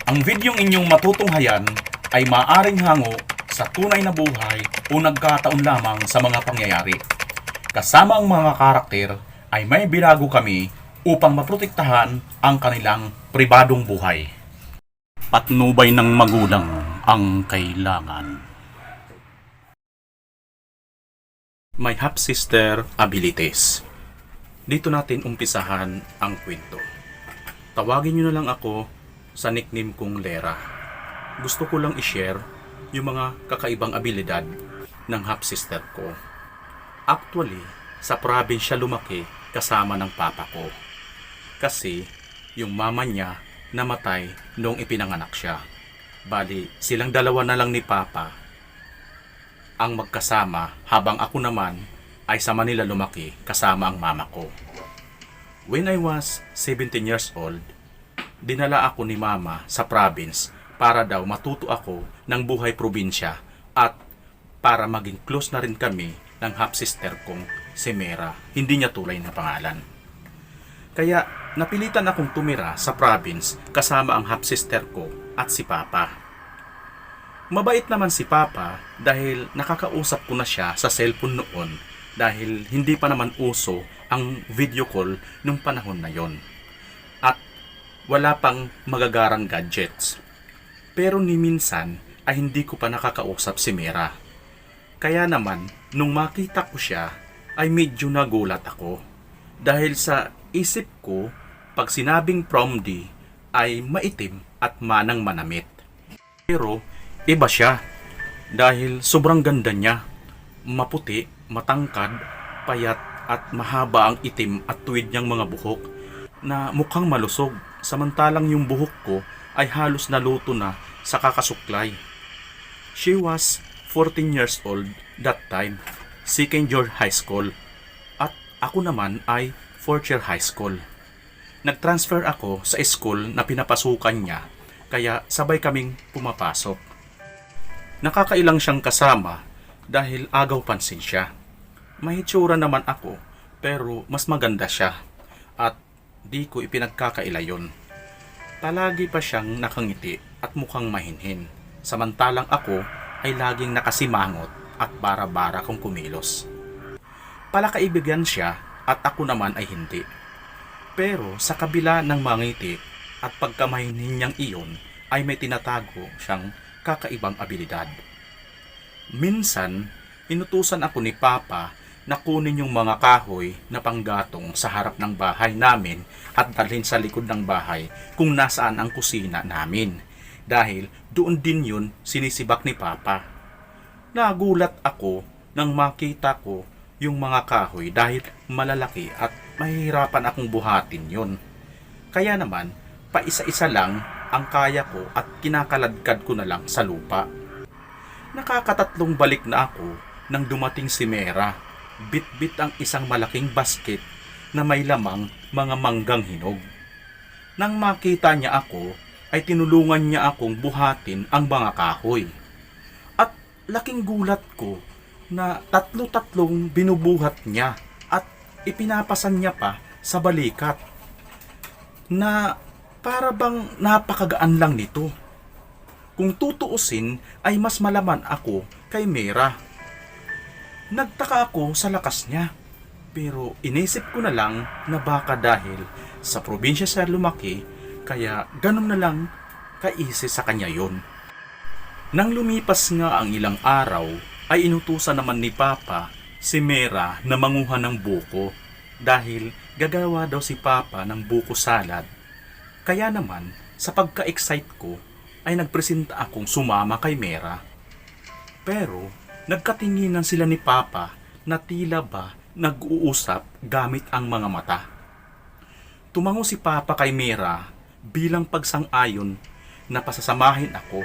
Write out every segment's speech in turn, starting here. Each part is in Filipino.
Ang videong inyong matutunghayan ay maaring hango sa tunay na buhay o nagkataon lamang sa mga pangyayari. Kasama ang mga karakter ay may binago kami upang maprotektahan ang kanilang pribadong buhay. Patnubay ng magulang ang kailangan. My half-sister abilities. Dito natin umpisahan ang kwento. Tawagin nyo na lang ako sa nickname kong Lera. Gusto ko lang i-share yung mga kakaibang abilidad ng half-sister ko. Actually, sa probinsya lumaki kasama ng papa ko. Kasi yung mama niya namatay noong ipinanganak siya. Bali, silang dalawa na lang ni papa ang magkasama habang ako naman ay sa Manila lumaki kasama ang mama ko. When I was 17 years old, dinala ako ni mama sa province para daw matuto ako ng buhay probinsya at para maging close na rin kami ng half-sister kong si Mera. Hindi niya tulay na pangalan. Kaya napilitan akong tumira sa province kasama ang half-sister ko at si papa. Mabait naman si papa dahil nakakausap ko na siya sa cellphone noon dahil hindi pa naman uso ang video call nung panahon na yon. At wala pang magagarang gadgets. Pero ni minsan ay hindi ko pa nakakausap si Mera. Kaya naman, nung makita ko siya, ay medyo nagulat ako. Dahil sa isip ko, pag sinabing promdi ay maitim at manang manamit. Pero iba siya dahil sobrang ganda niya. Maputi, matangkad, payat at mahaba ang itim at tuwid niyang mga buhok na mukhang malusog. Samantalang yung buhok ko ay halos naluto na sa kakasuklay. She was 14 years old that time, second year high school. At ako naman ay fourth year high school. Nag-transfer ako sa school na pinapasukan niya, kaya sabay kaming pumapasok. Nakakailang siyang kasama dahil agaw pansin siya. May hitsura naman ako pero mas maganda siya at di ko ipinagkakaila yun. Palagi pa siyang nakangiti at mukhang mahinhin. Samantalang ako ay laging nakasimangot at bara-bara kong kumilos. Palakaibigan siya at ako naman ay hindi. Pero sa kabila ng mga ngiti at pagkamahinhin niyang iyon ay may tinatago siyang kakaibang abilidad. Minsan, inutusan ako ni Papa na kunin yung mga kahoy na panggatong sa harap ng bahay namin at dalhin sa likod ng bahay kung nasaan ang kusina namin. Dahil doon din yun sinisibak ni Papa. Nagulat ako nang makita ko yung mga kahoy dahil malalaki at mahihirapan akong buhatin yun. Kaya naman, paisa-isa lang ang kaya ko at kinakaladkad ko na lang sa lupa. Nakakatatlong balik na ako nang dumating si Mera. Bit-bit ang isang malaking basket na may lamang mga manggang hinog. Nang makita niya ako, ay tinulungan niya akong buhatin ang mga kahoy. At laking gulat ko na tatlo-tatlong binubuhat niya at ipinapasan niya pa sa balikat na para bang napakagaan lang nito. Kung tutuusin ay mas malaman ako kay Mera. Nagtaka ako sa lakas niya. Pero inisip ko na lang na baka dahil sa probinsya siya lumaki, kaya ganun na lang kaisi sa kanya yon. Nang lumipas nga ang ilang araw, ay inutusan naman ni Papa si Mera na manguha ng buko dahil gagawa daw si Papa ng buko salad. Kaya naman, sa pagka-excite ko, ay nagpresenta akong sumama kay Mera. Pero, nagkatinginan sila ni Papa na tila ba nag-uusap gamit ang mga mata. Tumango si Papa kay Mera bilang pagsang-ayon na pasasamahin ako.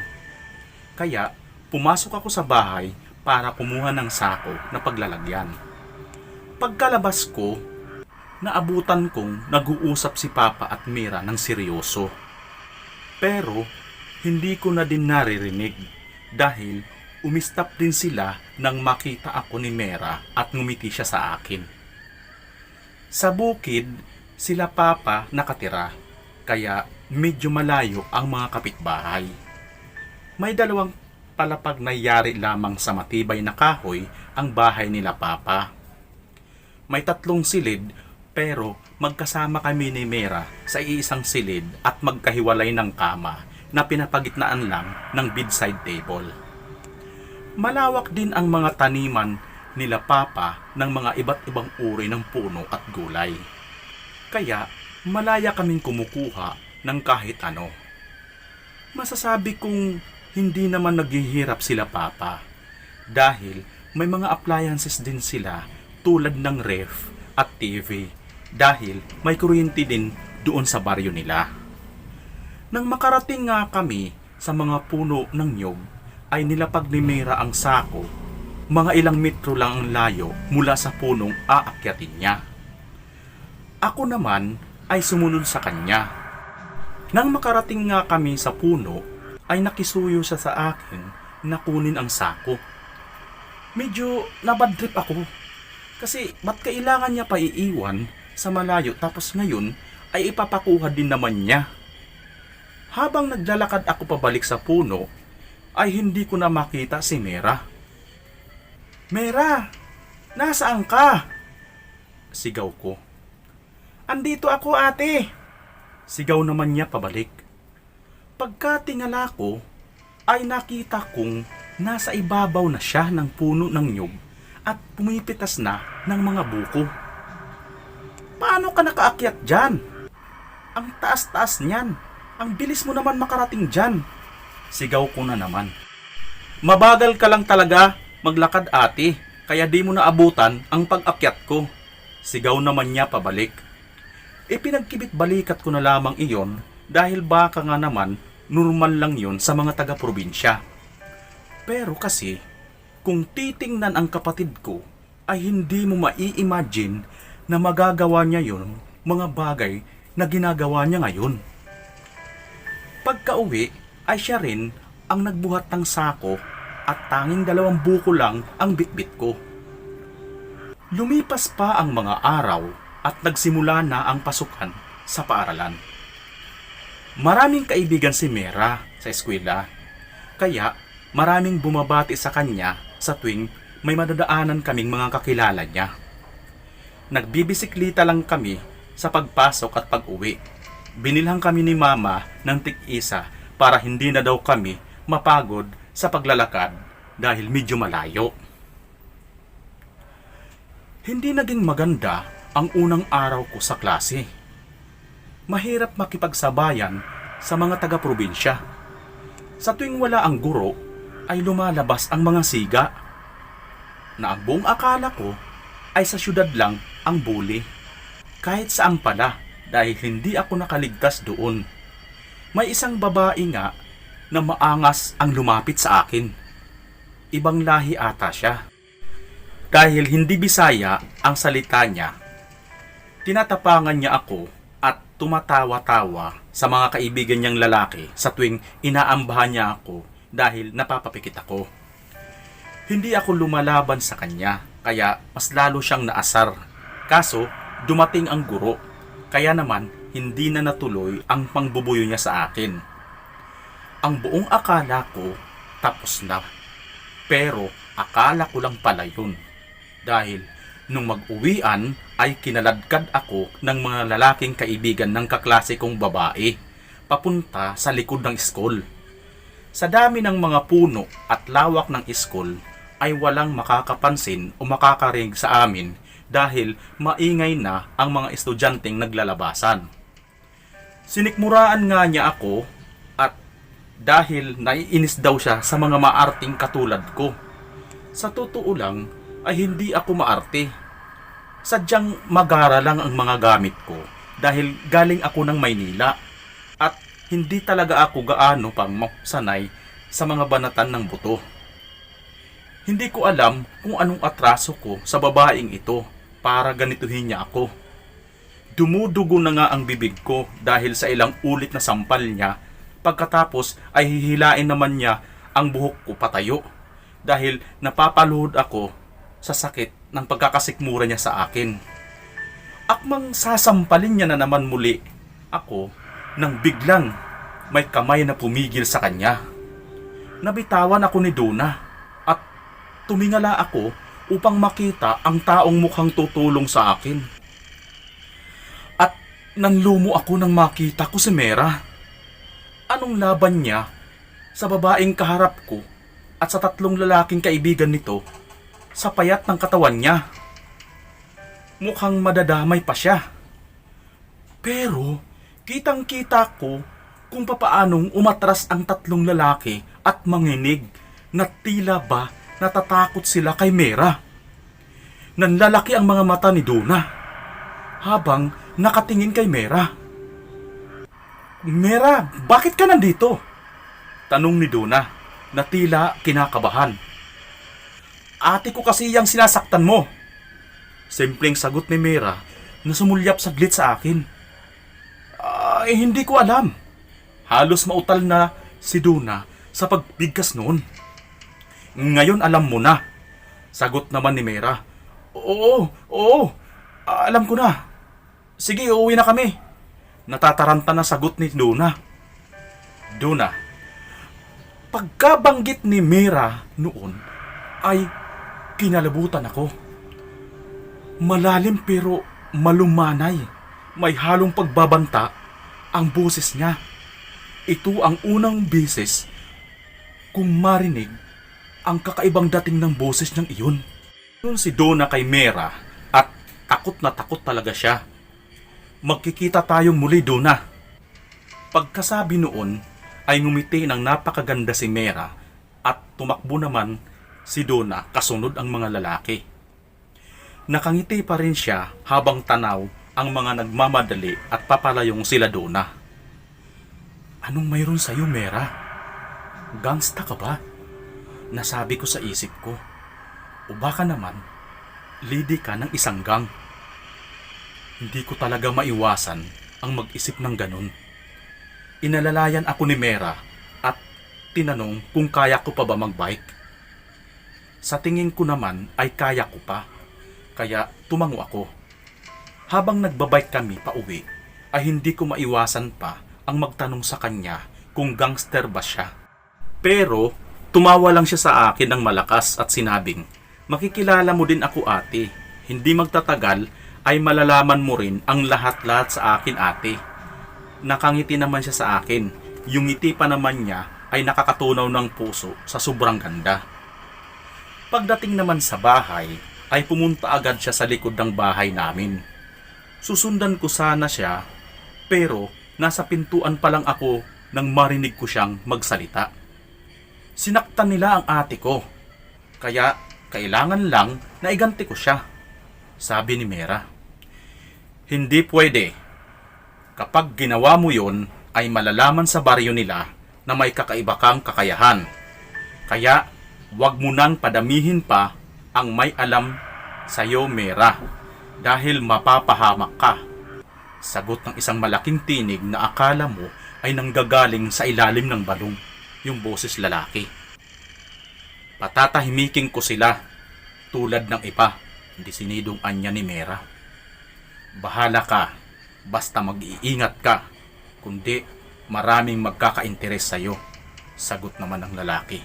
Kaya, pumasok ako sa bahay para kumuha ng sako na paglalagyan. Pagkalabas ko, naabutan kong nag-uusap si Papa at Mera ng seryoso. Pero hindi ko na din naririnig dahil umistap din sila nang makita ako ni Mera at ngumiti siya sa akin. Sa bukid, sila Papa nakatira, kaya medyo malayo ang mga kapitbahay. May dalawang palapag na yari lamang sa matibay na kahoy ang bahay nila Papa. May 3 silid pero magkasama kami ni Mera sa iisang silid at magkahiwalay ng kama na pinapagitnaan lang ng bedside table. Malawak din ang mga taniman nila Papa ng mga iba't ibang uri ng puno at gulay. Kaya malaya kaming kumukuha ng kahit ano. Masasabi kong hindi naman naghihirap sila Papa dahil may mga appliances din sila tulad ng ref at TV dahil may kuryente din doon sa baryo nila. Nang makarating nga kami sa mga puno ng nyog ay nilapag ni Mera ang sako. Mga ilang metro lang ang layo mula sa punong aakyatin niya. Ako naman ay sumunod sa kanya. Nang makarating nga kami sa puno, ay nakisuyo siya sa akin na kunin ang sako. Medyo nabadtrip ako. Kasi ba't kailangan niya pa iiwan sa malayo tapos ngayon ay ipapakuha din naman niya. Habang naglalakad ako pabalik sa puno, ay hindi ko na makita si Mera. Mera, nasaan ka? Sigaw ko. Andito ako ate. Sigaw naman niya pabalik. Pagkatingala ko, ay nakita kong nasa ibabaw na siya ng puno ng nyug at pumipitas na ng mga buko. Paano ka nakaakyat dyan? Ang taas-taas niyan. Ang bilis mo naman makarating dyan. Sigaw ko na naman. Mabagal ka lang talaga maglakad ate, kaya di mo naabutan ang pag-akyat ko. Sigaw naman niya pabalik. Pinagkibit balikat ko na lamang iyon dahil baka nga naman normal lang yon sa mga taga-probinsya. Pero kasi, kung titingnan ang kapatid ko, ay hindi mo mai-imagine na magagawa niya yon mga bagay na ginagawa niya ngayon. Pagka-uwi ay siya rin ang nagbuhat ng sako at tanging 2 buko lang ang bitbit ko. Lumipas pa ang mga araw at nagsimula na ang pasukan sa paaralan. Maraming kaibigan si Mera sa eskwela, kaya maraming bumabati sa kanya sa tuwing may madadaanan kaming mga kakilala niya. Nagbibisiklita lang kami sa pagpasok at pag-uwi. Binilhan kami ni Mama ng tig-isa para hindi na daw kami mapagod sa paglalakad dahil medyo malayo. Hindi naging maganda ang unang araw ko sa klase. Mahirap makipagsabayan sa mga taga-probinsya. Sa tuwing wala ang guro, ay lumalabas ang mga siga na ang buong akala ko ay sa syudad lang ang bully. Kahit saan pala dahil hindi ako nakaligtas doon. May isang babae nga na maangas ang lumapit sa akin. Ibang lahi ata siya. Dahil hindi Bisaya ang salita niya, tinatapangan niya ako at tumatawa-tawa sa mga kaibigan niyang lalaki sa tuwing inaambahan niya ako dahil napapapikit ako. Hindi ako lumalaban sa kanya, kaya mas lalo siyang naasar. Kaso, dumating ang guro, kaya naman hindi na natuloy ang pangbubuyo niya sa akin. Ang buong akala ko, tapos na. Pero, akala ko lang pala yun. Dahil, nung mag-uwian, ay kinaladkad ako ng mga lalaking kaibigan ng kaklase kong babae, papunta sa likod ng school. Sa dami ng mga puno at lawak ng school, ay walang makakapansin o makakarinig sa amin dahil maingay na ang mga estudyanteng naglalabasan. Sinikmuraan nga niya ako at dahil naiinis daw siya sa mga maarting katulad ko. Sa totoo lang ay hindi ako maarte. Sadyang magara lang ang mga gamit ko dahil galing ako ng Maynila at hindi talaga ako gaano pang sanay sa mga banatan ng buto. Hindi ko alam kung anong atraso ko sa babaeng ito para ganituhin niya ako. Dumudugo na nga ang bibig ko dahil sa ilang ulit na sampal niya. Pagkatapos ay hihilain naman niya ang buhok ko patayo dahil napapaluhod ako sa sakit ng pagkakasikmura niya sa akin. Akmang sasampalin niya na naman muli ako nang biglang may kamay na pumigil sa kanya. Nabitawan ako ni Duna at tumingala ako upang makita ang taong mukhang tutulong sa akin. At nanlumo ako nang makita ko si Mera. Anong laban niya sa babaeng kaharap ko at sa tatlong lalaking kaibigan nito sa payat ng katawan niya? Mukhang madadamay pa siya. Pero kitang-kita ko kung papaanong umatras ang tatlong lalaki at manginig na tila ba natatakot sila kay Mera. Nanlalaki ang mga mata ni Duna habang nakatingin kay Mera. "Mera, bakit ka nandito?" tanong ni Duna na tila kinakabahan. "Ate ko kasi yang sinasaktan mo." Simpleng sagot ni Mera na sumulyap saglit sa akin. Hindi ko alam." Halos mautal na si Duna sa pagbigkas noon. "Ngayon alam mo na," sagot naman ni Mera. Oo, alam ko na. Sige, uuwi na kami." Natataranta na sagot ni Duna. Duna, pagkabanggit ni Mera noon ay kinalabutan ako. Malalim pero malumanay, may halong pagbabanta ang boses niya. Ito ang unang beses kung marinig ang kakaibang dating ng boses niyang iyon. Noon si Duna kay Mera at takot na takot talaga siya. "Magkikita tayong muli, Duna." Pagkasabi noon ay ngumiti ng napakaganda si Mera at tumakbo naman si Duna kasunod ang mga lalaki. Nakangiti pa rin siya habang tanaw ang mga nagmamadali at papalayong sila Duna. "Anong mayroon sa'yo, Mera? Gangsta ka ba?" Nasabi ko sa isip ko. "O baka naman, lidi ka ng isang gang." Hindi ko talaga maiwasan ang mag-isip ng ganun. Inalalayan ako ni Mera at tinanong kung kaya ko pa ba magbike. Sa tingin ko naman ay kaya ko pa, kaya tumango ako. Habang nagbabike kami pa uwi, ay hindi ko maiwasan pa ang magtanong sa kanya kung gangster ba siya. Pero tumawa lang siya sa akin ng malakas at sinabing, "Makikilala mo din ako, ate. Hindi magtatagal ay malalaman mo rin ang lahat-lahat sa akin, ate." Nakangiti naman siya sa akin. Yung ngiti pa naman niya ay nakakatunaw ng puso sa sobrang ganda. Pagdating naman sa bahay, ay pumunta agad siya sa likod ng bahay namin. Susundan ko sana siya, pero nasa pintuan pa lang ako nang marinig ko siyang magsalita. Sinaktan nila ang ate ko, kaya kailangan lang na iganti ko siya. Sabi ni Mera, "Hindi pwede. Kapag ginawa mo yon, ay malalaman sa baryo nila na may kakaiba kang kakayahan. Kaya wag mo nang padamihin pa ang may alam sa'yo, Mera, dahil mapapahamak ka." Sagot ng isang malaking tinig na akala mo ay nanggagaling sa ilalim ng balong, yung boses lalaki. Patatahimikin ko sila tulad ng iba, disinidong anya ni Mera. "Bahala ka, basta mag-iingat ka, kundi maraming magkaka-interes sa'yo," sagot naman ng lalaki.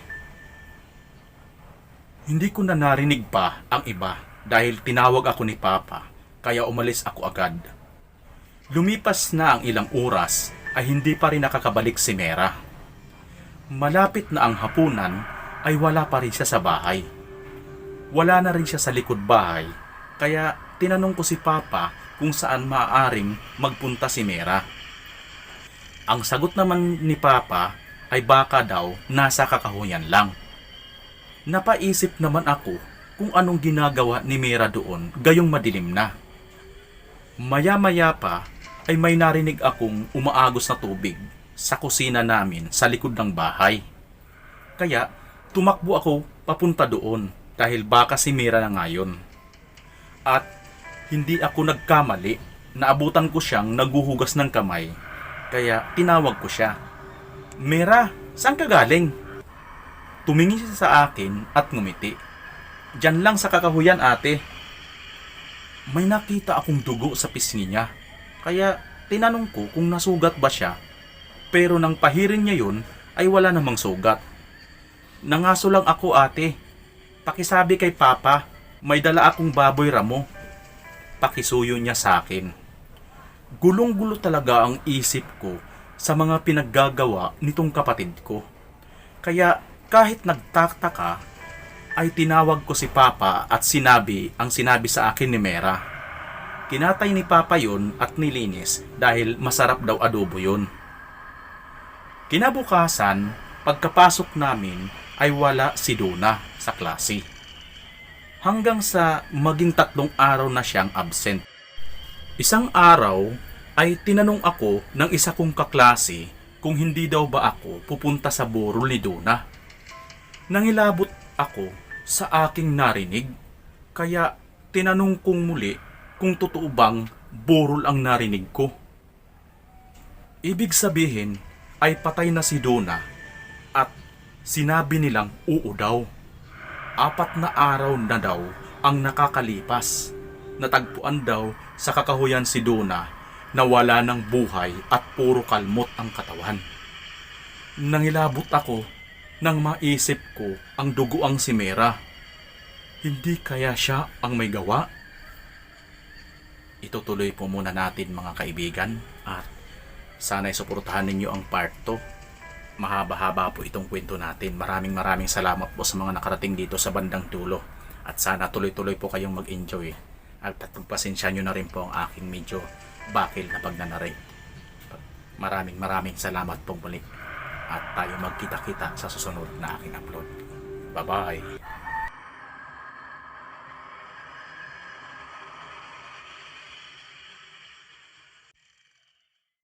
Hindi ko na narinig pa ang iba dahil tinawag ako ni Papa, kaya umalis ako agad. Lumipas na ang ilang oras ay hindi pa rin nakakabalik si Mera. Malapit na ang hapunan ay wala pa rin siya sa bahay. Wala na rin siya sa likod bahay, kaya tinanong ko si Papa kung saan maaaring magpunta si Mera. Ang sagot naman ni Papa ay baka daw nasa kakahuyan lang. Napaisip naman ako kung anong ginagawa ni Mera doon gayong madilim na. Maya-maya pa ay may narinig akong umaagos na tubig sa kusina namin sa likod ng bahay. Kaya tumakbo ako papunta doon dahil baka si Mera na ngayon. At hindi ako nagkamali, naabutan ko siyang naguhugas ng kamay, kaya tinawag ko siya. "Mera, saan ka galing?" Tumingin siya sa akin at ngumiti. "Diyan lang sa kakahuyan, ate." May nakita akong dugo sa pisngi niya, kaya tinanong ko kung nasugat ba siya, pero nang pahirin niya yun ay wala namang sugat. Nangaso lang ako, ate. Pakisabi kay Papa, may dala akong baboy ramo. Pakisuyo niya sa akin. Gulong-gulo talaga ang isip ko sa mga pinaggagawa nitong kapatid ko. Kaya kahit nagtataka, ay tinawag ko si Papa at sinabi ang sinabi sa akin ni Mera. Kinatay ni Papa yun at nilinis dahil masarap daw adobo yun. Kinabukasan, pagkapasok namin ay wala si Donna sa klase. Hanggang sa maging 3 araw na siyang absent. Isang araw ay tinanong ako ng isa kong kaklase kung hindi daw ba ako pupunta sa burol ni Donna. Nangilabot ako sa aking narinig, kaya tinanong kong muli kung totoo bang burol ang narinig ko. Ibig sabihin ay patay na si Donna at sinabi nilang oo daw. 4 na araw na daw ang nakakalipas. Natagpuan daw sa kakahuyan si Donna na wala ng buhay at puro kalmot ang katawan. Nangilabot ako nang maisip ko ang duguang si Mera. Hindi kaya siya ang may gawa? Itutuloy po muna natin mga kaibigan at sana'y suportahan ninyo ang part 2. Mahaba-haba po itong kwento natin. Maraming salamat po sa mga nakarating dito sa bandang dulo. At sana tuloy-tuloy po kayong mag-enjoy. At pagpasensya nyo na rin po ang aking medyo bakil na pagnanarate. Maraming salamat po muli. At tayo magkita-kita sa susunod na aking upload. Bye-bye!